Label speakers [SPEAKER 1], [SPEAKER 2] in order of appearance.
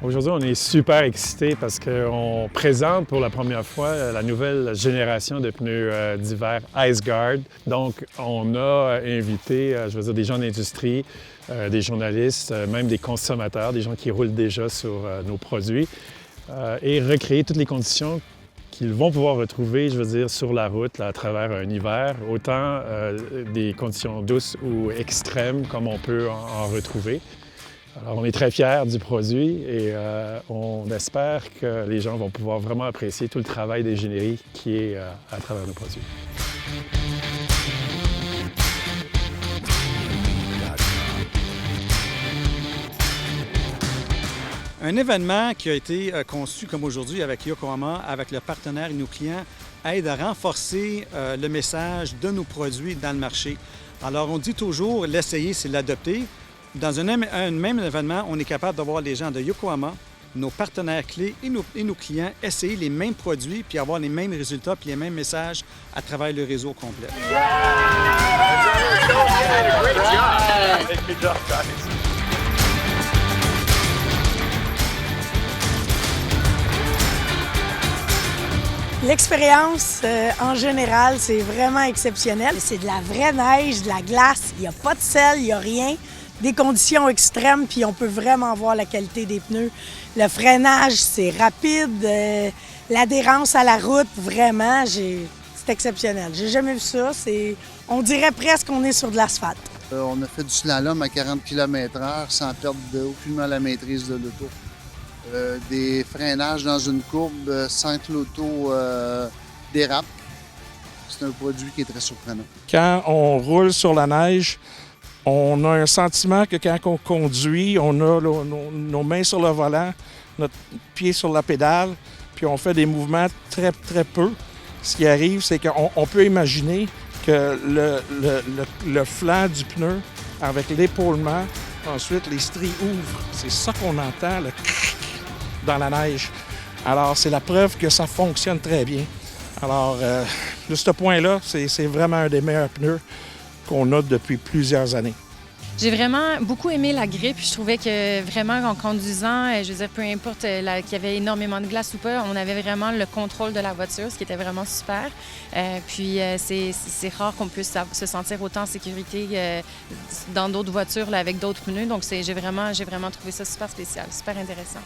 [SPEAKER 1] Aujourd'hui, on est super excités parce qu'on présente pour la première fois la nouvelle génération de pneus d'hiver IceGuard. Donc, on a invité, des gens d'industrie, des journalistes, même des consommateurs, des gens qui roulent déjà sur nos produits et recréer toutes les conditions qu'ils vont pouvoir retrouver, sur la route là, à travers un hiver, autant des conditions douces ou extrêmes comme on peut en retrouver. Alors, on est très fiers du produit et on espère que les gens vont pouvoir vraiment apprécier tout le travail d'ingénierie qui est à travers nos produits.
[SPEAKER 2] Un événement qui a été conçu comme aujourd'hui avec Yokohama, avec le partenaire et nos clients, aide à renforcer le message de nos produits dans le marché. Alors, on dit toujours, l'essayer, c'est l'adopter. Dans un même événement, on est capable d'avoir les gens de Yokohama, nos partenaires clés et nos clients essayer les mêmes produits puis avoir les mêmes résultats puis les mêmes messages à travers le réseau complet.
[SPEAKER 3] L'expérience, en général, c'est vraiment exceptionnel. C'est de la vraie neige, de la glace, il n'y a pas de sel, il n'y a rien. Des conditions extrêmes, puis on peut vraiment voir la qualité des pneus. Le freinage, c'est rapide. L'adhérence à la route, vraiment, c'est exceptionnel. J'ai jamais vu ça. On dirait presque qu'on est sur de l'asphalte.
[SPEAKER 4] On a fait du slalom à 40 km/h sans perdre aucunement la maîtrise de l'auto. Des freinages dans une courbe sans que l'auto dérape. C'est un produit qui est très surprenant.
[SPEAKER 5] Quand on roule sur la neige, on a un sentiment que quand on conduit, on a nos mains sur le volant, notre pied sur la pédale, puis on fait des mouvements très, très peu. Ce qui arrive, c'est qu'on peut imaginer que le flanc du pneu, avec l'épaulement, ensuite les stries ouvrent. C'est ça qu'on entend, le cric dans la neige. Alors, c'est la preuve que ça fonctionne très bien. Alors, de ce point-là, c'est vraiment un des meilleurs pneus qu'on a depuis plusieurs années.
[SPEAKER 6] J'ai vraiment beaucoup aimé la grippe. Je trouvais que vraiment en conduisant, peu importe qu'il y avait énormément de glace ou pas, on avait vraiment le contrôle de la voiture, ce qui était vraiment super. C'est rare qu'on puisse se sentir autant en sécurité dans d'autres voitures là, avec d'autres pneus. Donc j'ai vraiment trouvé ça super spécial, super intéressant.